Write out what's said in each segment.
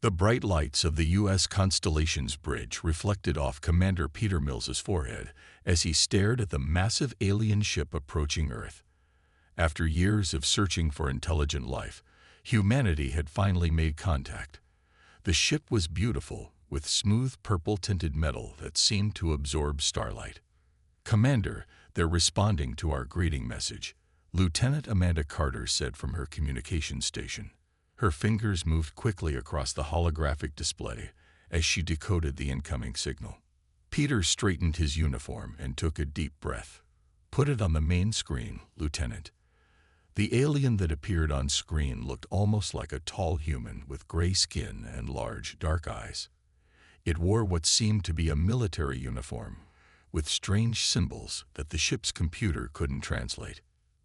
The bright lights of the U.S. Constellations Bridge reflected off Commander Peter Mills's forehead as he stared at the massive alien ship approaching Earth. After years of searching for intelligent life, humanity had finally made contact. The ship was beautiful, with smooth purple-tinted metal that seemed to absorb starlight. "Commander, they're responding to our greeting message," Lieutenant Amanda Carter said from her communications station. Her fingers moved quickly across the holographic display as she decoded the incoming signal. Peter straightened his uniform and took a deep breath. "Put it on the main screen, Lieutenant." The alien that appeared on screen looked almost like a tall human with gray skin and large, dark eyes. It wore what seemed to be a military uniform, with strange symbols that the ship's computer couldn't translate.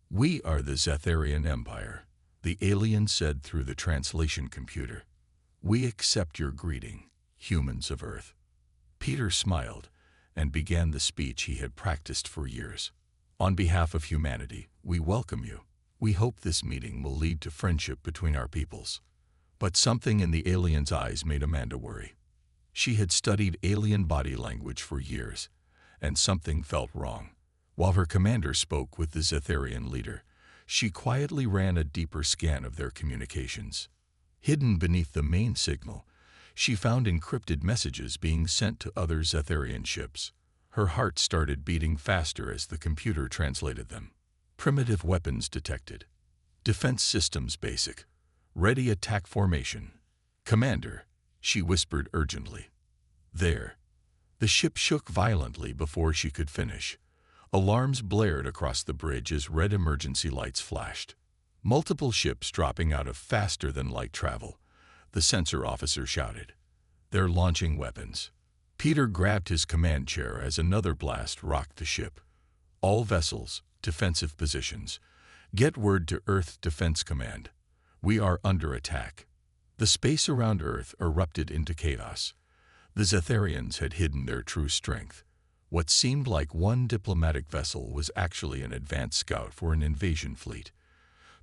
"We are the Zetharian Empire," the alien said through the translation computer. "We accept your greeting, humans of Earth." Peter smiled and began the speech he had practiced for years. "On behalf of humanity, we welcome you. We hope this meeting will lead to friendship between our peoples." But something in the alien's eyes made Amanda worry. She had studied alien body language for years, and something felt wrong. While her commander spoke with the Zetharian leader, she quietly ran a deeper scan of their communications. Hidden beneath the main signal, she found encrypted messages being sent to other Zetharian ships. Her heart started beating faster as the computer translated them. "Primitive weapons detected. Defense systems basic. Ready attack formation. Commander," she whispered urgently. "There." The ship shook violently before she could finish. Alarms blared across the bridge as red emergency lights flashed. Multiple ships dropping out of faster-than-light travel, the sensor officer shouted. "They're launching weapons." Peter grabbed his command chair as another blast rocked the ship. "All vessels, defensive positions. Get word to Earth Defense Command. We are under attack." The space around Earth erupted into chaos. The Zetharians had hidden their true strength. What seemed like one diplomatic vessel was actually an advanced scout for an invasion fleet.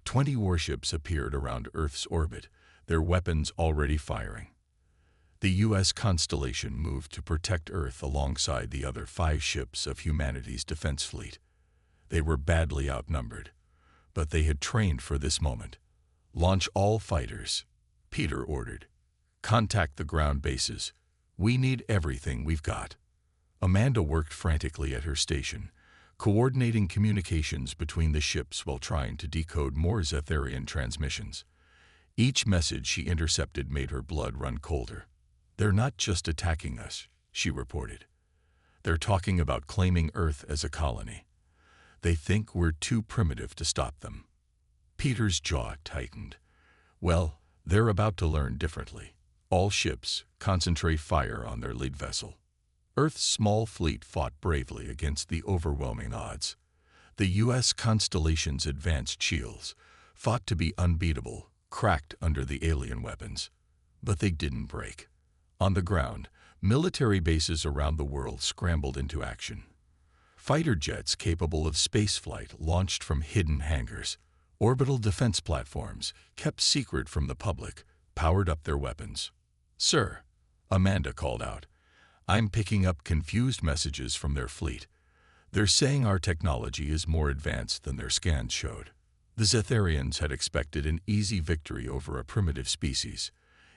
20 warships appeared around Earth's orbit, their weapons already firing. The U.S. Constellation moved to protect Earth alongside the other 5 ships of humanity's defense fleet. They were badly outnumbered, but they had trained for this moment. "Launch all fighters," Peter ordered. "Contact the ground bases. We need everything we've got." Amanda worked frantically at her station, coordinating communications between the ships while trying to decode more Zetharian transmissions. Each message she intercepted made her blood run colder. "They're not just attacking us," she reported. "They're talking about claiming Earth as a colony. They think we're too primitive to stop them." Peter's jaw tightened. "Well, they're about to learn differently. All ships, concentrate fire on their lead vessel." Earth's small fleet fought bravely against the overwhelming odds. The U.S. Constellation's advanced shields fought to be unbeatable, cracked under the alien weapons. But they didn't break. On the ground, military bases around the world scrambled into action. Fighter jets capable of spaceflight launched from hidden hangars. Orbital defense platforms, kept secret from the public, powered up their weapons. "Sir," Amanda called out, "I'm picking up confused messages from their fleet. They're saying our technology is more advanced than their scans showed." The Zetharians had expected an easy victory over a primitive species.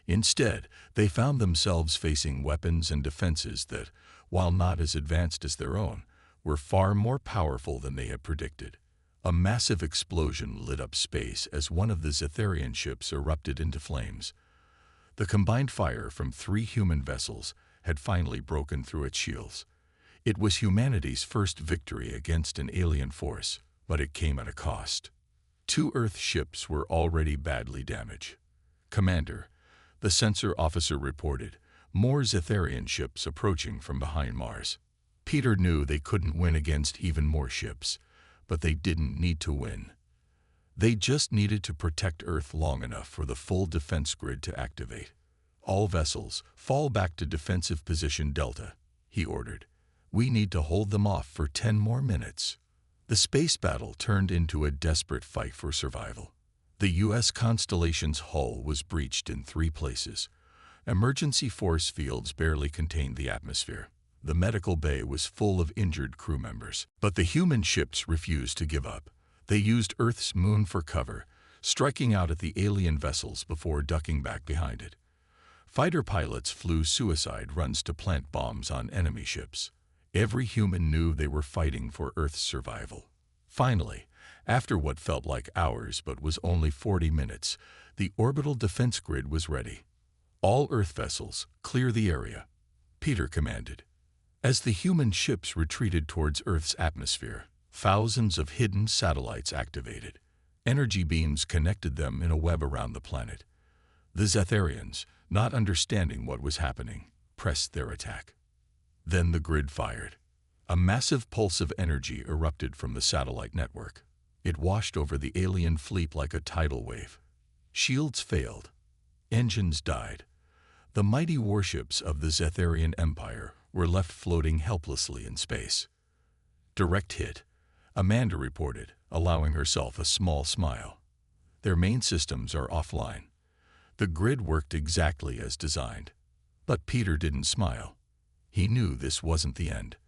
Instead, they found themselves facing weapons and defenses that, while not as advanced as their own, were far more powerful than they had predicted. A massive explosion lit up space as one of the Zetharian ships erupted into flames. The combined fire from 3 human vessels had finally broken through its shields. It was humanity's first victory against an alien force, but it came at a cost. 2 Earth ships were already badly damaged. "Commander," the sensor officer reported, "more Zetharian ships approaching from behind Mars." Peter knew they couldn't win against even more ships, but they didn't need to win. They just needed to protect Earth long enough for the full defense grid to activate. "All vessels, fall back to defensive position Delta," he ordered. "We need to hold them off for 10 more minutes." The space battle turned into a desperate fight for survival. The U.S. Constellation's hull was breached in 3 places. Emergency force fields barely contained the atmosphere. The medical bay was full of injured crew members. But the human ships refused to give up. They used Earth's moon for cover, striking out at the alien vessels before ducking back behind it. Fighter pilots flew suicide runs to plant bombs on enemy ships. Every human knew they were fighting for Earth's survival. Finally, after what felt like hours but was only 40 minutes, the orbital defense grid was ready. All Earth vessels, clear the area, Peter commanded. As the human ships retreated towards Earth's atmosphere, thousands of hidden satellites activated. Energy beams connected them in a web around the planet. The Zetharians, not understanding what was happening, pressed their attack. Then the grid fired. A massive pulse of energy erupted from the satellite network. It washed over the alien fleet like a tidal wave. Shields failed. Engines died. The mighty warships of the Zetharian Empire were left floating helplessly in space. Direct hit, Amanda reported, allowing herself a small smile. Their main systems are offline. The grid worked exactly as designed. But Peter didn't smile. He knew this wasn't the end.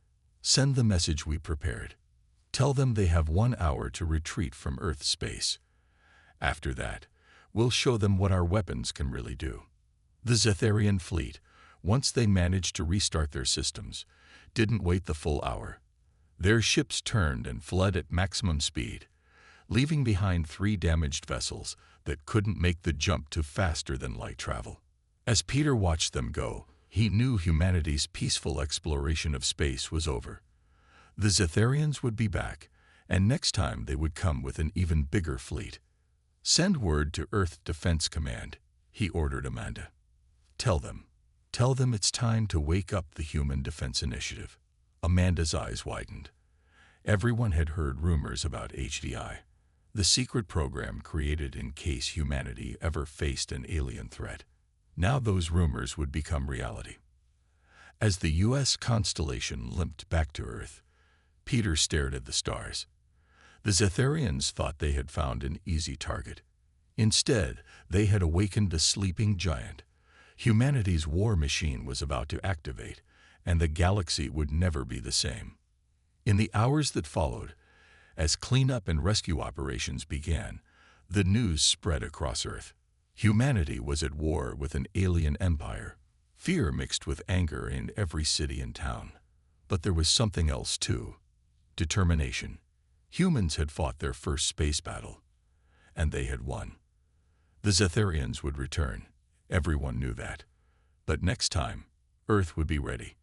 Send the message we prepared. Tell them they have 1 hour to retreat from Earth's space. After that, we'll show them what our weapons can really do. The Zetharian fleet, once they managed to restart their systems, didn't wait the full hour. Their ships turned and fled at maximum speed, leaving behind 3 damaged vessels that couldn't make the jump to faster-than-light travel. As Peter watched them go, he knew humanity's peaceful exploration of space was over. The Zetharians would be back, and next time they would come with an even bigger fleet. Send word to Earth Defense Command, he ordered Amanda. Tell them it's time to wake up the Human Defense Initiative. Amanda's eyes widened. Everyone had heard rumors about HFY, the secret program created in case humanity ever faced an alien threat. Now those rumors would become reality. As the U.S. constellation limped back to Earth, Peter stared at the stars. The Zetharians thought they had found an easy target. Instead, they had awakened a sleeping giant. Humanity's war machine was about to activate, and the galaxy would never be the same. In the hours that followed, as cleanup and rescue operations began, the news spread across Earth. Humanity was at war with an alien empire. Fear mixed with anger in every city and town. But there was something else too. Determination. Humans had fought their first space battle, and they had won. The Zetharians would return. Everyone knew that. But next time, Earth would be ready.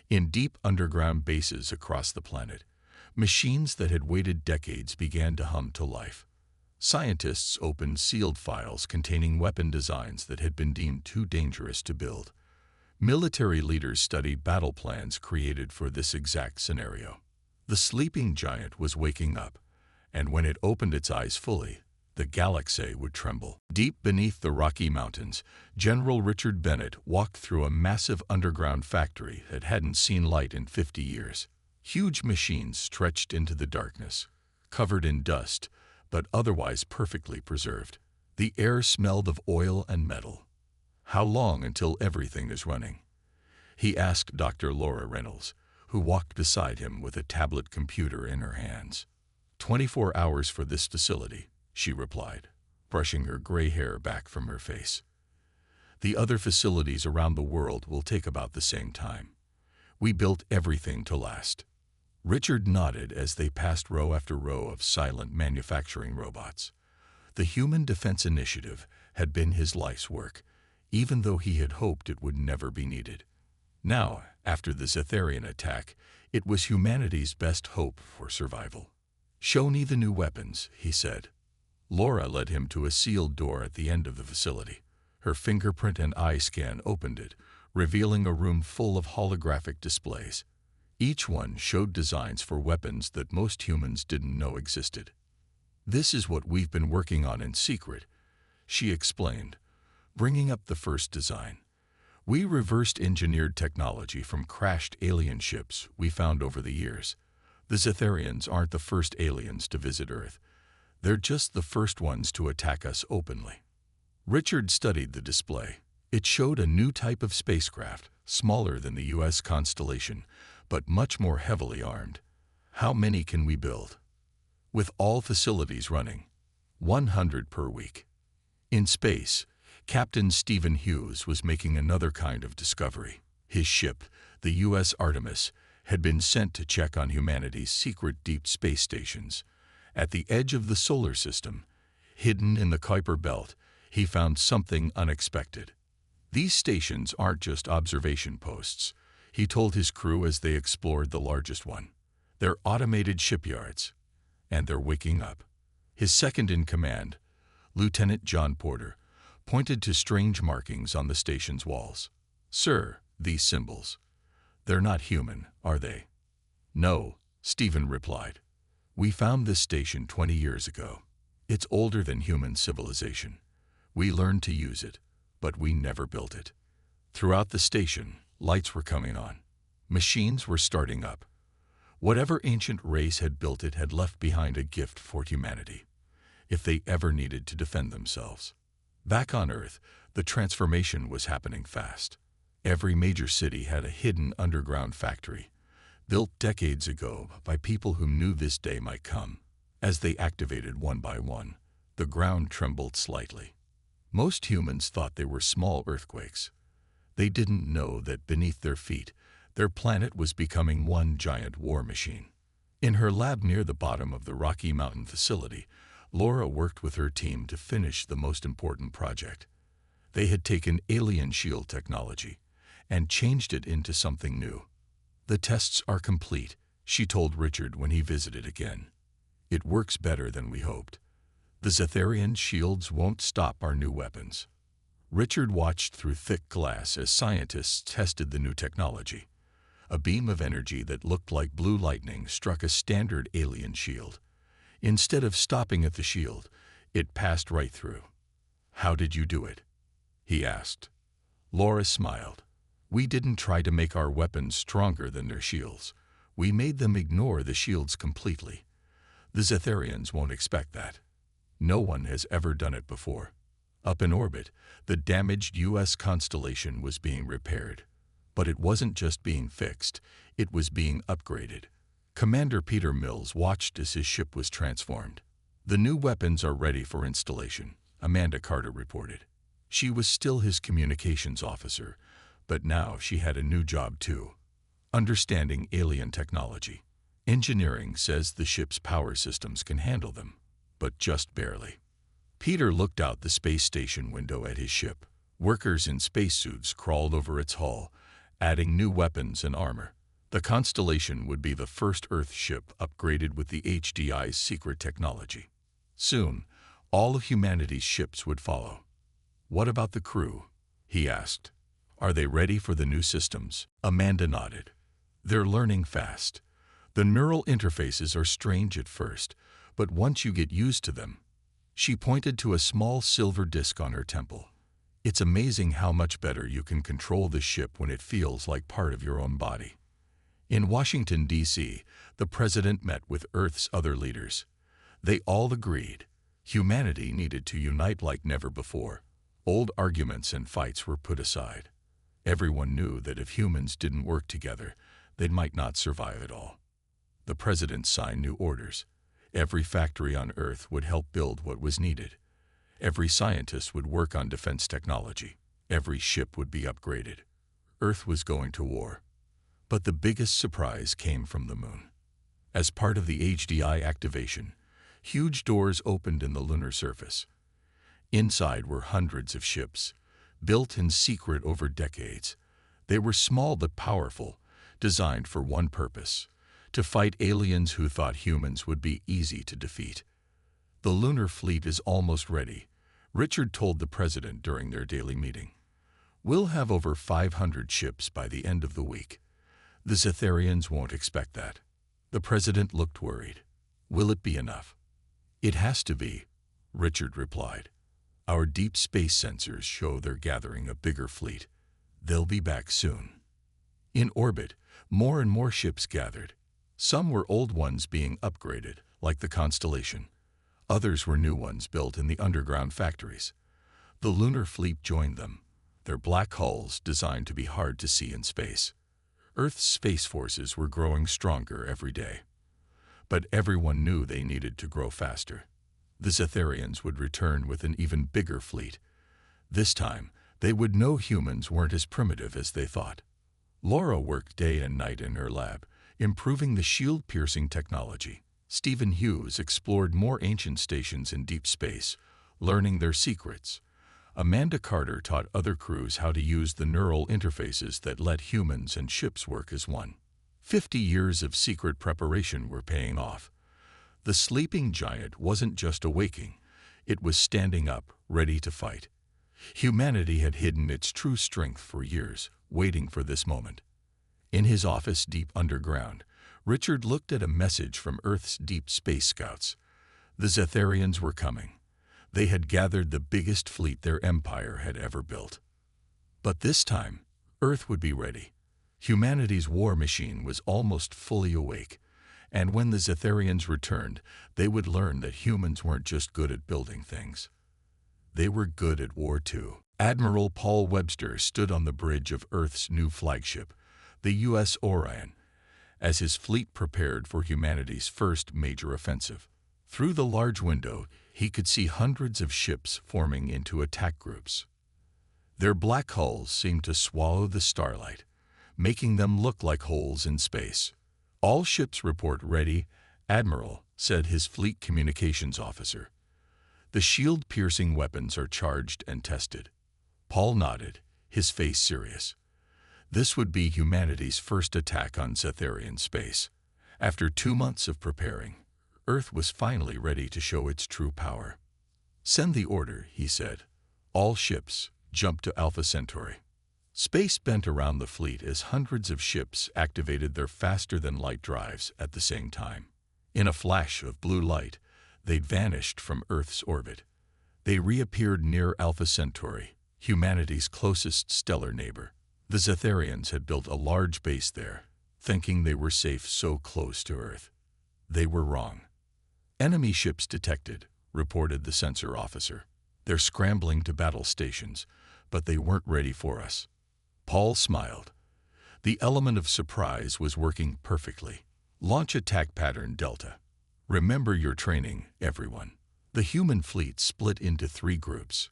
In deep underground bases across the planet, machines that had waited decades began to hum to life. Scientists opened sealed files containing weapon designs that had been deemed too dangerous to build. Military leaders studied battle plans created for this exact scenario. The sleeping giant was waking up, and when it opened its eyes fully, the galaxy would tremble. Deep beneath the Rocky Mountains, General Richard Bennett walked through a massive underground factory that hadn't seen light in 50 years. Huge machines stretched into the darkness, covered in dust, but otherwise perfectly preserved. The air smelled of oil and metal. How long until everything is running? He asked Dr. Laura Reynolds, who walked beside him with a tablet computer in her hands. 24 hours for this facility, she replied, brushing her gray hair back from her face. The other facilities around the world will take about the same time. We built everything to last. Richard nodded as they passed row after row of silent manufacturing robots. The Human Defense Initiative had been his life's work, even though he had hoped it would never be needed. Now, after the Zetharian attack, it was humanity's best hope for survival. "Show me the new weapons," he said. Laura led him to a sealed door at the end of the facility. Her fingerprint and eye scan opened it, revealing a room full of holographic displays. Each one showed designs for weapons that most humans didn't know existed. "This is what we've been working on in secret," she explained, bringing up the first design. "We reversed engineered technology from crashed alien ships we found over the years. The Zetharians aren't the first aliens to visit Earth. They're just the first ones to attack us openly." Richard studied the display. It showed a new type of spacecraft, smaller than the U.S. Constellation, but much more heavily armed. How many can we build? With all facilities running. 100 per week. In space, Captain Stephen Hughes was making another kind of discovery. His ship, the U.S. Artemis, had been sent to check on humanity's secret deep space stations. At the edge of the solar system, hidden in the Kuiper Belt, he found something unexpected. These stations aren't just observation posts, he told his crew as they explored the largest one. They're automated shipyards. And they're waking up. His second-in-command, Lieutenant John Porter, pointed to strange markings on the station's walls. "Sir, these symbols. They're not human, are they?" "No," Stephen replied. "We found this station 20 years ago. It's older than human civilization. We learned to use it, but we never built it." Throughout the station, lights were coming on. Machines were starting up. Whatever ancient race had built it had left behind a gift for humanity, if they ever needed to defend themselves. Back on Earth, the transformation was happening fast. Every major city had a hidden underground factory, built decades ago by people who knew this day might come. As they activated one by one, the ground trembled slightly. Most humans thought they were small earthquakes. They didn't know that beneath their feet, their planet was becoming one giant war machine. In her lab near the bottom of the Rocky Mountain facility, Laura worked with her team to finish the most important project. They had taken alien shield technology and changed it into something new. "The tests are complete," she told Richard when he visited again. "It works better than we hoped. The Zetharian shields won't stop our new weapons." Richard watched through thick glass as scientists tested the new technology. A beam of energy that looked like blue lightning struck a standard alien shield. Instead of stopping at the shield, it passed right through. "How did you do it?" he asked. Laura smiled. "We didn't try to make our weapons stronger than their shields. We made them ignore the shields completely. The Zetharians won't expect that. No one has ever done it before." Up in orbit, the damaged U.S. Constellation was being repaired. But it wasn't just being fixed, it was being upgraded. Commander Peter Mills watched as his ship was transformed. "The new weapons are ready for installation," Amanda Carter reported. She was still his communications officer, but now she had a new job too. Understanding alien technology. Engineering says the ship's power systems can handle them, but just barely. Peter looked out the space station window at his ship. Workers in spacesuits crawled over its hull, adding new weapons and armor. The Constellation would be the first Earth ship upgraded with the HDI's secret technology. Soon, all of humanity's ships would follow. "What about the crew?" he asked. "Are they ready for the new systems?" Amanda nodded. "They're learning fast. The neural interfaces are strange at first, but once you get used to them..." She pointed to a small silver disc on her temple. "It's amazing how much better you can control the ship when it feels like part of your own body." In Washington, D.C., the president met with Earth's other leaders. They all agreed humanity needed to unite like never before. Old arguments and fights were put aside. Everyone knew that if humans didn't work together, they might not survive at all. The president signed new orders. Every factory on Earth would help build what was needed. Every scientist would work on defense technology. Every ship would be upgraded. Earth was going to war. But the biggest surprise came from the moon. As part of the HDI activation, huge doors opened in the lunar surface. Inside were hundreds of ships, built in secret over decades. They were small but powerful, designed for one purpose: to fight aliens who thought humans would be easy to defeat. "The lunar fleet is almost ready," Richard told the president during their daily meeting. "We'll have over 500 ships by the end of the week. The Zetharians won't expect that." The president looked worried. "Will it be enough?" "It has to be," Richard replied. "Our deep space sensors show they're gathering a bigger fleet. They'll be back soon." In orbit, more and more ships gathered. Some were old ones being upgraded, like the Constellation. Others were new ones built in the underground factories. The lunar fleet joined them. their black hulls designed to be hard to see in space. Earth's space forces were growing stronger every day. But everyone knew they needed to grow faster. The Zetharians would return with an even bigger fleet. This time, they would know humans weren't as primitive as they thought. Laura worked day and night in her lab, improving the shield-piercing technology. Stephen Hughes explored more ancient stations in deep space, learning their secrets. Amanda Carter taught other crews how to use the neural interfaces that let humans and ships work as one. 50 years of secret preparation were paying off. The sleeping giant wasn't just awaking, it was standing up, ready to fight. Humanity had hidden its true strength for years, waiting for this moment. In his office deep underground, Richard looked at a message from Earth's deep space scouts. The Zetharians were coming. They had gathered the biggest fleet their empire had ever built. But this time, Earth would be ready. Humanity's war machine was almost fully awake, and when the Zetharians returned, they would learn that humans weren't just good at building things. They were good at war too. Admiral Paul Webster stood on the bridge of Earth's new flagship, the U.S. Orion, as his fleet prepared for humanity's first major offensive. Through the large window, he could see hundreds of ships forming into attack groups. Their black hulls seemed to swallow the starlight, making them look like holes in space. "All ships report ready, Admiral," said his fleet communications officer. "The shield-piercing weapons are charged and tested." Paul nodded, his face serious. This would be humanity's first attack on Zetharian space. After 2 months of preparing, Earth was finally ready to show its true power. "Send the order," he said. "All ships, jump to Alpha Centauri." Space bent around the fleet as hundreds of ships activated their faster-than-light drives at the same time. In a flash of blue light, they'd vanished from Earth's orbit. They reappeared near Alpha Centauri, humanity's closest stellar neighbor. The Zetharians had built a large base there, thinking they were safe so close to Earth. They were wrong. "Enemy ships detected," reported the sensor officer. "They're scrambling to battle stations, but they weren't ready for us." Paul smiled. The element of surprise was working perfectly. "Launch attack pattern Delta. Remember your training, everyone." The human fleet split into 3 groups.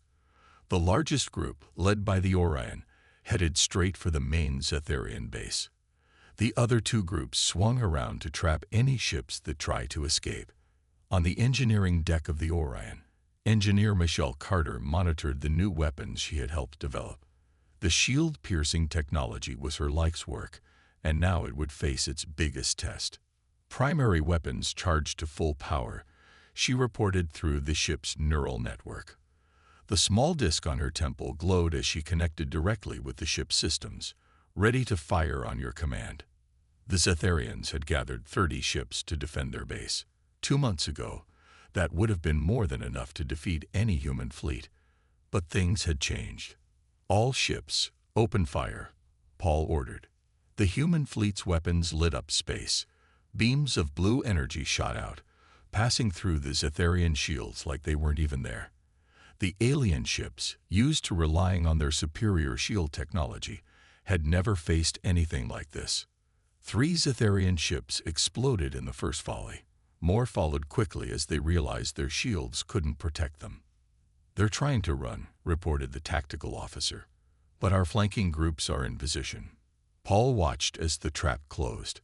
The largest group, led by the Orion, headed straight for the main Zetharian base. The other 2 groups swung around to trap any ships that tried to escape. On the engineering deck of the Orion, engineer Michelle Carter monitored the new weapons she had helped develop. The shield-piercing technology was her life's work, and now it would face its biggest test. Primary weapons charged to full power, she reported through the ship's neural network. The small disk on her temple glowed as she connected directly with the ship's systems, ready to fire on your command. The Zetharians had gathered 30 ships to defend their base. 2 months ago, that would have been more than enough to defeat any human fleet. But things had changed. "All ships, open fire," Paul ordered. The human fleet's weapons lit up space. Beams of blue energy shot out, passing through the Zetharian shields like they weren't even there. The alien ships, used to relying on their superior shield technology, had never faced anything like this. 3 Zetharian ships exploded in the first volley. More followed quickly as they realized their shields couldn't protect them. "They're trying to run," reported the tactical officer. "But our flanking groups are in position." Paul watched as the trap closed.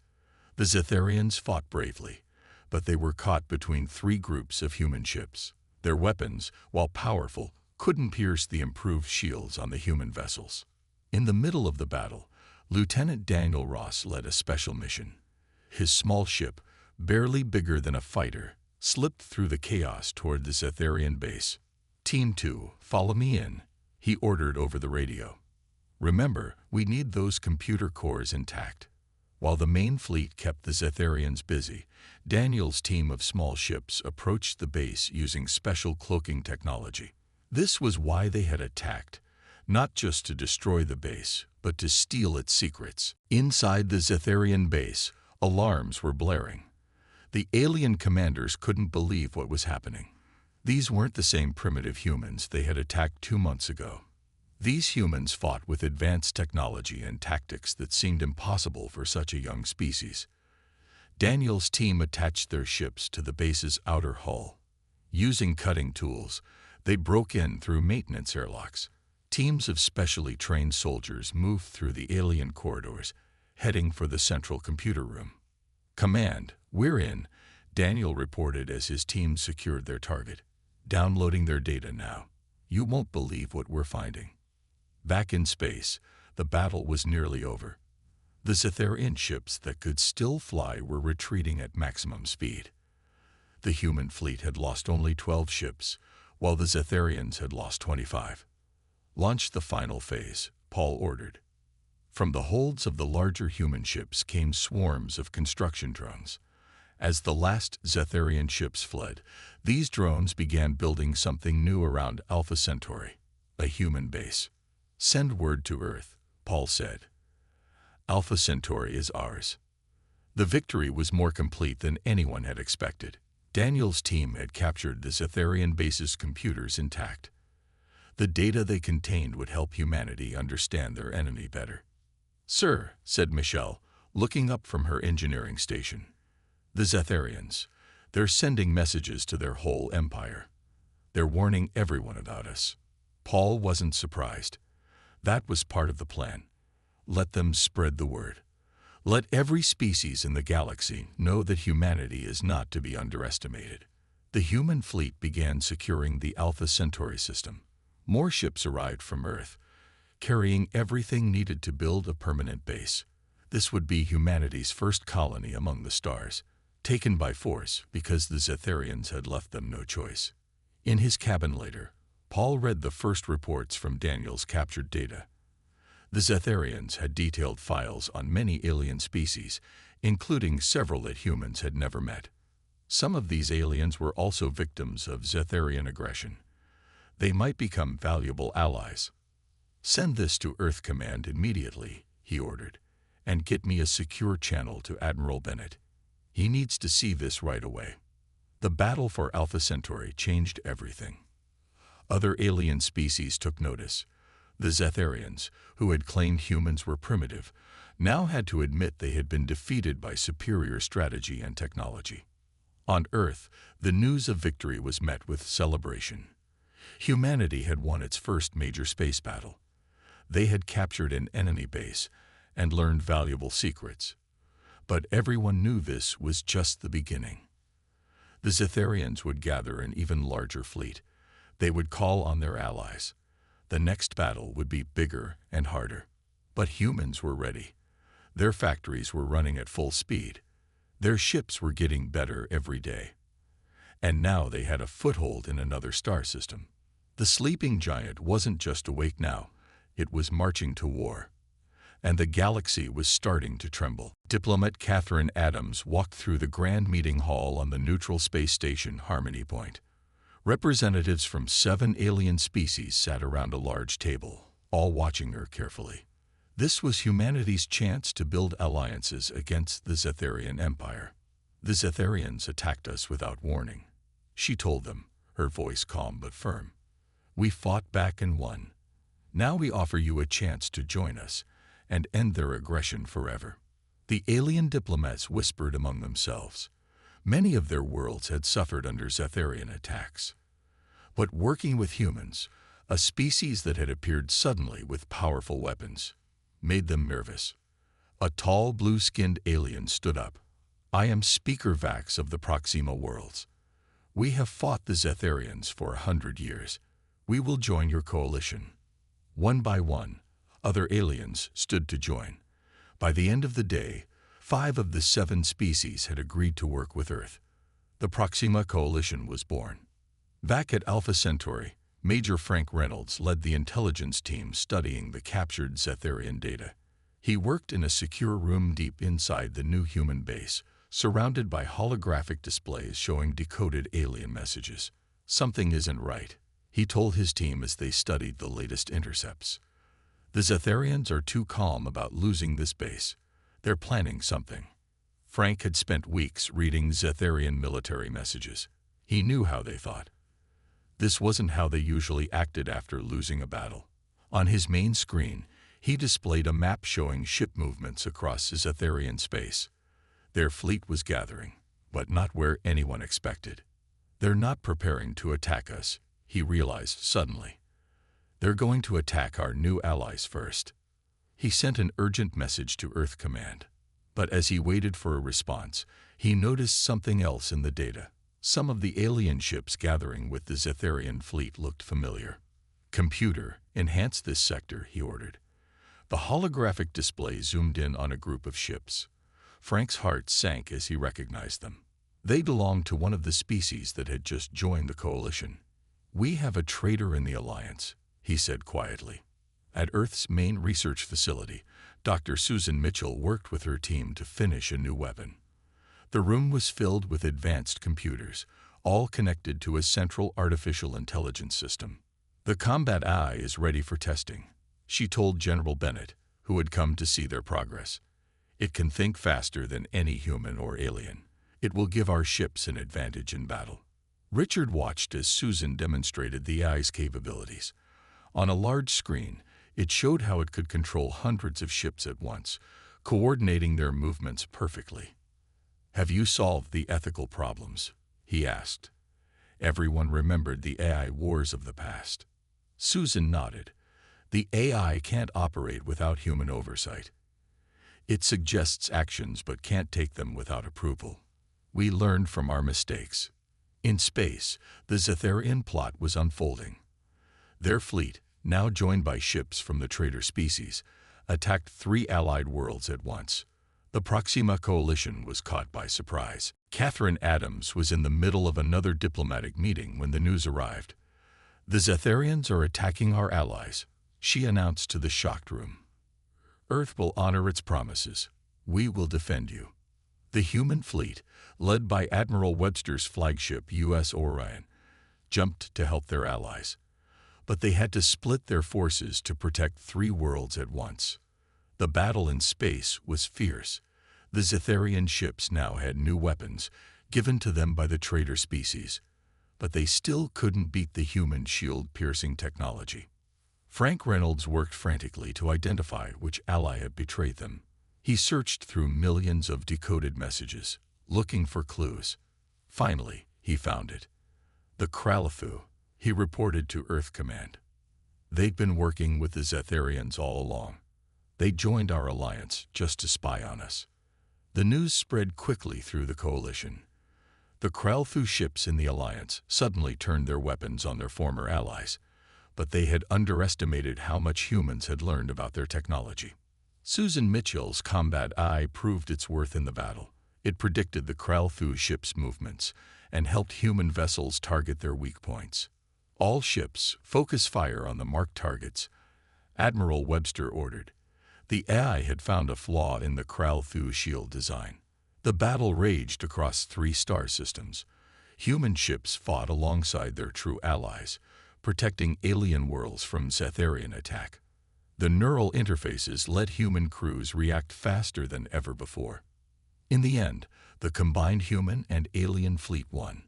The Zetharians fought bravely, but they were caught between 3 groups of human ships. Their weapons, while powerful, couldn't pierce the improved shields on the human vessels. In the middle of the battle, Lieutenant Daniel Ross led a special mission. His small ship, barely bigger than a fighter, slipped through the chaos toward the Zetharian base. "Team 2, follow me in," he ordered over the radio. "Remember, we need those computer cores intact." While the main fleet kept the Zetharians busy, Daniel's team of small ships approached the base using special cloaking technology. This was why they had attacked, not just to destroy the base, but to steal its secrets. Inside the Zetharian base, alarms were blaring. The alien commanders couldn't believe what was happening. These weren't the same primitive humans they had attacked 2 months ago. These humans fought with advanced technology and tactics that seemed impossible for such a young species. Daniel's team attached their ships to the base's outer hull. Using cutting tools, they broke in through maintenance airlocks. Teams of specially trained soldiers moved through the alien corridors, heading for the central computer room. "Command, we're in," Daniel reported as his team secured their target. "Downloading their data now. You won't believe what we're finding." Back in space, the battle was nearly over. The Zetharian ships that could still fly were retreating at maximum speed. The human fleet had lost only 12 ships, while the Zetharians had lost 25. "Launch the final phase," Paul ordered. From the holds of the larger human ships came swarms of construction drones. As the last Zetharian ships fled, these drones began building something new around Alpha Centauri, a human base. "Send word to Earth," Paul said. "Alpha Centauri is ours." The victory was more complete than anyone had expected. Daniel's team had captured the Zetharian base's computers intact. The data they contained would help humanity understand their enemy better. "Sir," said Michelle, looking up from her engineering station. "The Zetharians, they're sending messages to their whole empire. They're warning everyone about us." Paul wasn't surprised. That was part of the plan. Let them spread the word. Let every species in the galaxy know that humanity is not to be underestimated. The human fleet began securing the Alpha Centauri system. More ships arrived from Earth, carrying everything needed to build a permanent base. This would be humanity's first colony among the stars, taken by force because the Zetharians had left them no choice. In his cabin later, Paul read the first reports from Daniel's captured data. The Zetharians had detailed files on many alien species, including several that humans had never met. Some of these aliens were also victims of Zetharian aggression. They might become valuable allies. "Send this to Earth Command immediately," he ordered, "and get me a secure channel to Admiral Bennett. He needs to see this right away." The battle for Alpha Centauri changed everything. Other alien species took notice. The Zetharians, who had claimed humans were primitive, now had to admit they had been defeated by superior strategy and technology. On Earth, the news of victory was met with celebration. Humanity had won its first major space battle. They had captured an enemy base and learned valuable secrets. But everyone knew this was just the beginning. The Zetharians would gather an even larger fleet. They would call on their allies. The next battle would be bigger and harder. But humans were ready. Their factories were running at full speed. Their ships were getting better every day. And now they had a foothold in another star system. The sleeping giant wasn't just awake now. It was marching to war. And the galaxy was starting to tremble. Diplomat Catherine Adams walked through the grand meeting hall on the neutral space station Harmony Point. Representatives from 7 alien species sat around a large table, all watching her carefully. This was humanity's chance to build alliances against the Zetharian Empire. "The Zetharians attacked us without warning," she told them, her voice calm but firm. "We fought back and won. Now we offer you a chance to join us and end their aggression forever." The alien diplomats whispered among themselves. Many of their worlds had suffered under Zetharian attacks. But working with humans, a species that had appeared suddenly with powerful weapons, made them nervous. A tall, blue-skinned alien stood up. "I am Speaker Vax of the Proxima Worlds. We have fought the Zetharians for 100 years. We will join your coalition." One by one, other aliens stood to join. By the end of the day, 5 of the 7 species had agreed to work with Earth. The Proxima Coalition was born. Back at Alpha Centauri, Major Frank Reynolds led the intelligence team studying the captured Zetharian data. He worked in a secure room deep inside the new human base, surrounded by holographic displays showing decoded alien messages. "Something isn't right," he told his team as they studied the latest intercepts. "The Zetharians are too calm about losing this base. They're planning something." Frank had spent weeks reading Zetharian military messages. He knew how they thought. This wasn't how they usually acted after losing a battle. On his main screen, he displayed a map showing ship movements across Etherian space. Their fleet was gathering, but not where anyone expected. "They're not preparing to attack us," he realized suddenly. "They're going to attack our new allies first." He sent an urgent message to Earth Command. But as he waited for a response, he noticed something else in the data. Some of the alien ships gathering with the Etherian fleet looked familiar. "Computer, enhance this sector," he ordered. The holographic display zoomed in on a group of ships. Frank's heart sank as he recognized them. They belonged to one of the species that had just joined the coalition. "We have a traitor in the Alliance," he said quietly. At Earth's main research facility, Dr. Susan Mitchell worked with her team to finish a new weapon. The room was filled with advanced computers, all connected to a central artificial intelligence system. "The combat AI is ready for testing," she told General Bennett, who had come to see their progress. "It can think faster than any human or alien. It will give our ships an advantage in battle." Richard watched as Susan demonstrated the AI's capabilities. On a large screen, it showed how it could control hundreds of ships at once, coordinating their movements perfectly. "Have you solved the ethical problems?" he asked. Everyone remembered the AI wars of the past. Susan nodded. "The AI can't operate without human oversight. It suggests actions but can't take them without approval. We learned from our mistakes." In space, the Etherian plot was unfolding. Their fleet, now joined by ships from the traitor species, attacked 3 allied worlds at once. The Proxima Coalition was caught by surprise. Catherine Adams was in the middle of another diplomatic meeting when the news arrived. "The Etherians are attacking our allies," she announced to the shocked room. "Earth will honor its promises. We will defend you." The human fleet, led by Admiral Webster's flagship U.S. Orion, jumped to help their allies. But they had to split their forces to protect 3 worlds at once. The battle in space was fierce. The Etherian ships now had new weapons, given to them by the traitor species. But they still couldn't beat the human shield-piercing technology. Frank Reynolds worked frantically to identify which ally had betrayed them. He searched through millions of decoded messages, looking for clues. Finally, he found it. "The Kralthu," he reported to Earth Command. "They'd been working with the Etherians all along. They joined our alliance just to spy on us." The news spread quickly through the coalition. The Kralthu ships in the alliance suddenly turned their weapons on their former allies, but they had underestimated how much humans had learned about their technology. Susan Mitchell's combat eye proved its worth in the battle. It predicted the Kralthu ships' movements and helped human vessels target their weak points. "All ships, focus fire on the marked targets," Admiral Webster ordered. The AI had found a flaw in the Kralthu shield design. The battle raged across 3 star systems. Human ships fought alongside their true allies, protecting alien worlds from Etherian attack. The neural interfaces let human crews react faster than ever before. In the end, the combined human and alien fleet won.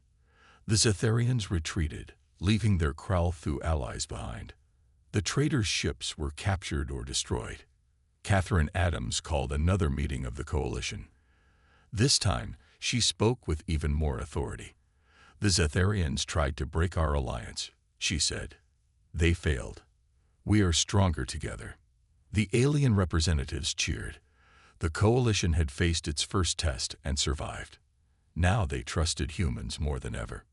The Etherians retreated, leaving their Kralthu allies behind. The traitors' ships were captured or destroyed. Catherine Adams called another meeting of the coalition. This time, she spoke with even more authority. "The Etherians tried to break our alliance," she said. "They failed. We are stronger together." The alien representatives cheered. The coalition had faced its first test and survived. Now they trusted humans more than ever.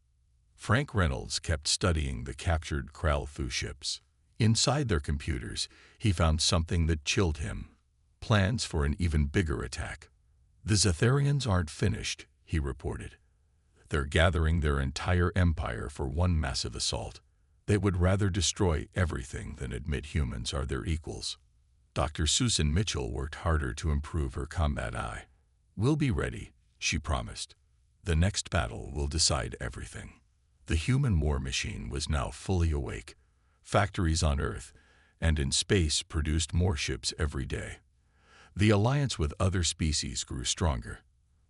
Frank Reynolds kept studying the captured Kralthu ships. Inside their computers, he found something that chilled him: plans for an even bigger attack. "The Etherians aren't finished," he reported. "They're gathering their entire empire for one massive assault. They would rather destroy everything than admit humans are their equals." Dr. Susan Mitchell worked harder to improve her combat eye. "We'll be ready," she promised. "The next battle will decide everything." The human war machine was now fully awake. Factories on Earth and in space produced more ships every day. The alliance with other species grew stronger,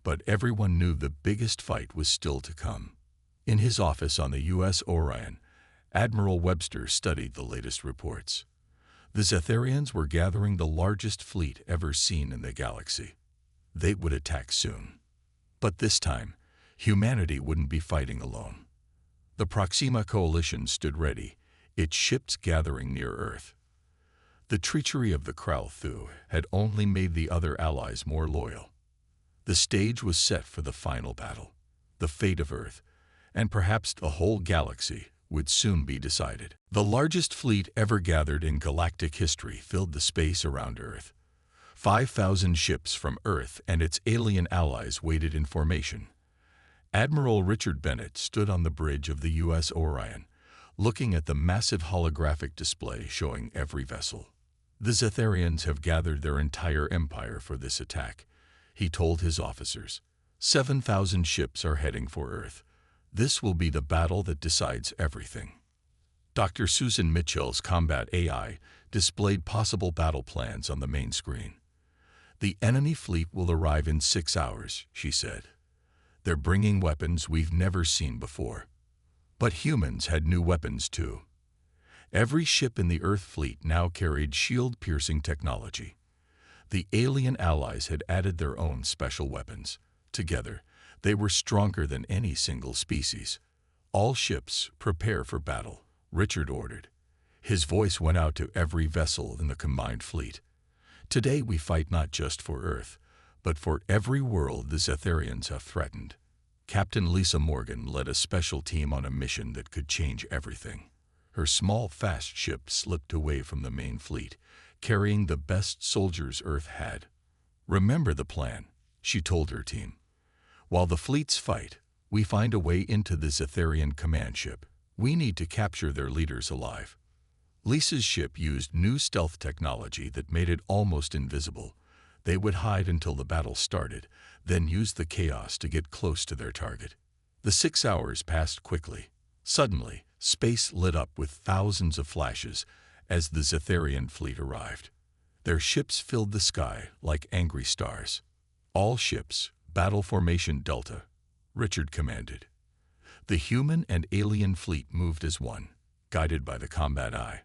but everyone knew the biggest fight was still to come. In his office on the U.S. Orion, Admiral Webster studied the latest reports. The Zetharians were gathering the largest fleet ever seen in the galaxy. They would attack soon. But this time, humanity wouldn't be fighting alone. The Proxima Coalition stood ready, its ships gathering near Earth. The treachery of the Krall Thu had only made the other allies more loyal. The stage was set for the final battle. The fate of Earth, and perhaps the whole galaxy, would soon be decided. The largest fleet ever gathered in galactic history filled the space around Earth. 5,000 ships from Earth and its alien allies waited in formation. Admiral Richard Bennett stood on the bridge of the U.S. Orion, looking at the massive holographic display showing every vessel. The Zetharians have gathered their entire empire for this attack, he told his officers. 7,000 ships are heading for Earth. This will be the battle that decides everything. Dr. Susan Mitchell's combat AI displayed possible battle plans on the main screen. The enemy fleet will arrive in 6 hours, she said. They're bringing weapons we've never seen before. But humans had new weapons too. Every ship in the Earth fleet now carried shield-piercing technology. The alien allies had added their own special weapons. Together, they were stronger than any single species. All ships, prepare for battle, Richard ordered. His voice went out to every vessel in the combined fleet. Today we fight not just for Earth, but for every world the Zetharians have threatened. Captain Lisa Morgan led a special team on a mission that could change everything. Her small, fast ship slipped away from the main fleet, carrying the best soldiers Earth had. Remember the plan, she told her team. While the fleets fight, we find a way into the Zetharian command ship. We need to capture their leaders alive. Lisa's ship used new stealth technology that made it almost invisible. They would hide until the battle started, then use the chaos to get close to their target. The 6 hours passed quickly. Suddenly, space lit up with thousands of flashes as the Zetharian fleet arrived. Their ships filled the sky like angry stars. All ships, battle formation Delta, Richard commanded. The human and alien fleet moved as one, guided by the combat eye.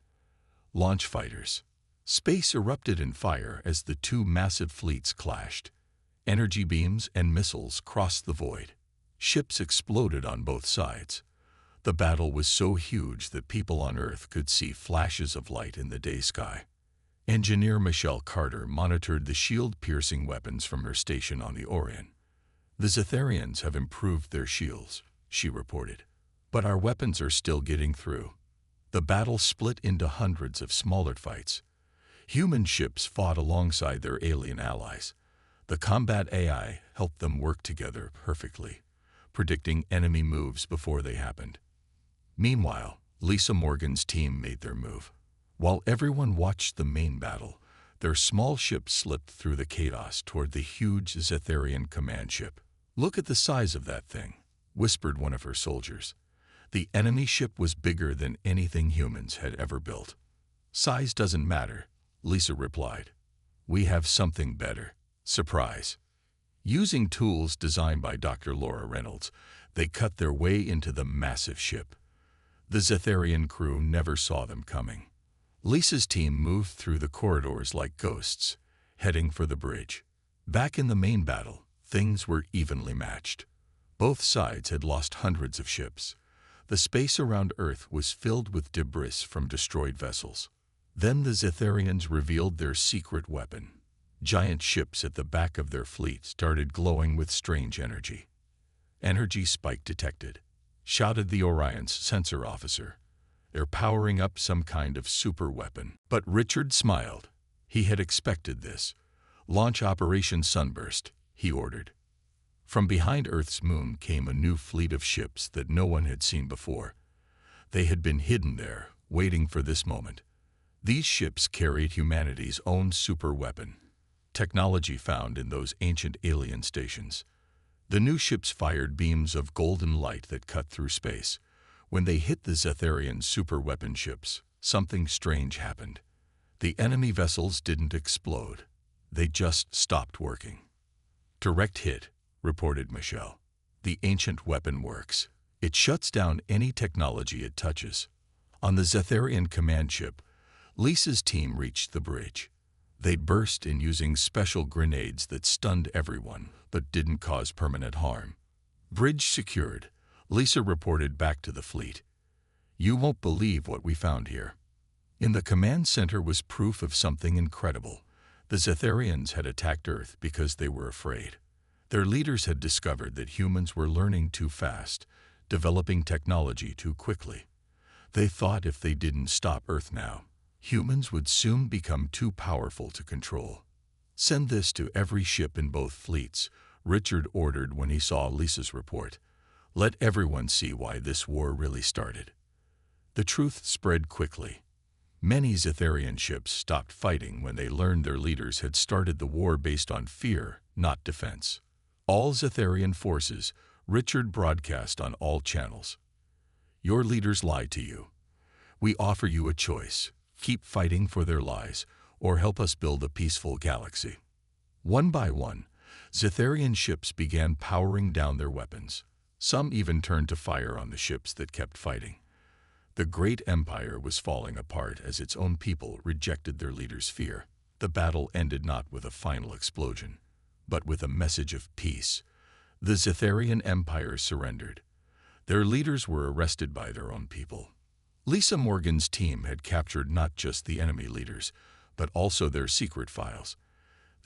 Launch fighters. Space erupted in fire as the two massive fleets clashed. Energy beams and missiles crossed the void. Ships exploded on both sides. The battle was so huge that people on Earth could see flashes of light in the day sky. Engineer Michelle Carter monitored the shield-piercing weapons from her station on the Orion. The Zetharians have improved their shields, she reported, but our weapons are still getting through. The battle split into hundreds of smaller fights. Human ships fought alongside their alien allies. The combat AI helped them work together perfectly, predicting enemy moves before they happened. Meanwhile, Lisa Morgan's team made their move. While everyone watched the main battle, their small ship slipped through the chaos toward the huge Zetharian command ship. "Look at the size of that thing," whispered one of her soldiers. The enemy ship was bigger than anything humans had ever built. "Size doesn't matter," Lisa replied. "We have something better. Surprise." Using tools designed by Dr. Laura Reynolds, they cut their way into the massive ship. The Zetharian crew never saw them coming. Lisa's team moved through the corridors like ghosts, heading for the bridge. Back in the main battle, things were evenly matched. Both sides had lost hundreds of ships. The space around Earth was filled with debris from destroyed vessels. Then the Zetharians revealed their secret weapon. Giant ships at the back of their fleet started glowing with strange energy. "Energy spike detected," shouted the Orion's sensor officer. "They're powering up some kind of super weapon." But Richard smiled. He had expected this. "Launch Operation Sunburst," he ordered. From behind Earth's moon came a new fleet of ships that no one had seen before. They had been hidden there, waiting for this moment. These ships carried humanity's own super weapon, technology found in those ancient alien stations. The new ships fired beams of golden light that cut through space. When they hit the Zetharian super weapon ships, something strange happened. The enemy vessels didn't explode. They just stopped working. "Direct hit," reported Michelle. "The ancient weapon works. It shuts down any technology it touches." On the Zetharian command ship, Lisa's team reached the bridge. They burst in using special grenades that stunned everyone, but didn't cause permanent harm. Bridge secured, Lisa reported back to the fleet. You won't believe what we found here. In the command center was proof of something incredible. The Zetharians had attacked Earth because they were afraid. Their leaders had discovered that humans were learning too fast, developing technology too quickly. They thought if they didn't stop Earth now, humans would soon become too powerful to control. Send this to every ship in both fleets, Richard ordered when he saw Lisa's report. Let everyone see why this war really started. The truth spread quickly. Many Zetharian ships stopped fighting when they learned their leaders had started the war based on fear, not defense. All Zetharian forces, Richard broadcast on all channels. Your leaders lied to you. We offer you a choice. Keep fighting for their lies, or help us build a peaceful galaxy. One by one, Zetharian ships began powering down their weapons. Some even turned to fire on the ships that kept fighting. The great empire was falling apart as its own people rejected their leaders' fear. The battle ended not with a final explosion, but with a message of peace. The Zetharian Empire surrendered. Their leaders were arrested by their own people. Lisa Morgan's team had captured not just the enemy leaders, but also their secret files.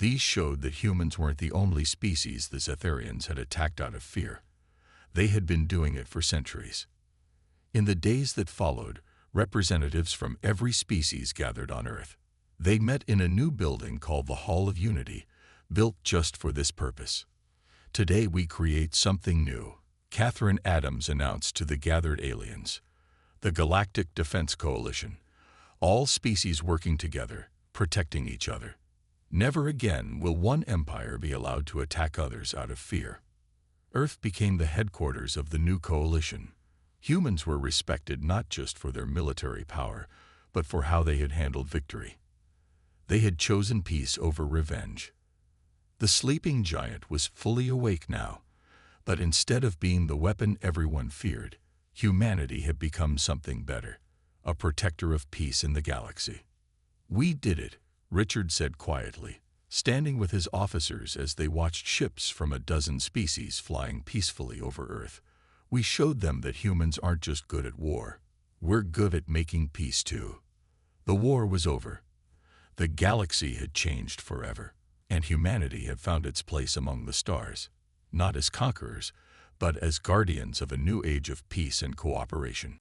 These showed that humans weren't the only species the Zetharians had attacked out of fear. They had been doing it for centuries. In the days that followed, representatives from every species gathered on Earth. They met in a new building called the Hall of Unity, built just for this purpose. Today we create something new, Catherine Adams announced to the gathered aliens. The Galactic Defense Coalition. All species working together, protecting each other. Never again will one empire be allowed to attack others out of fear. Earth became the headquarters of the new coalition. Humans were respected not just for their military power, but for how they had handled victory. They had chosen peace over revenge. The sleeping giant was fully awake now, but instead of being the weapon everyone feared, humanity had become something better, a protector of peace in the galaxy. We did it, Richard said quietly, standing with his officers as they watched ships from a dozen species flying peacefully over Earth. We showed them that humans aren't just good at war. We're good at making peace too. The war was over. The galaxy had changed forever, and humanity had found its place among the stars, not as conquerors, but as guardians of a new age of peace and cooperation.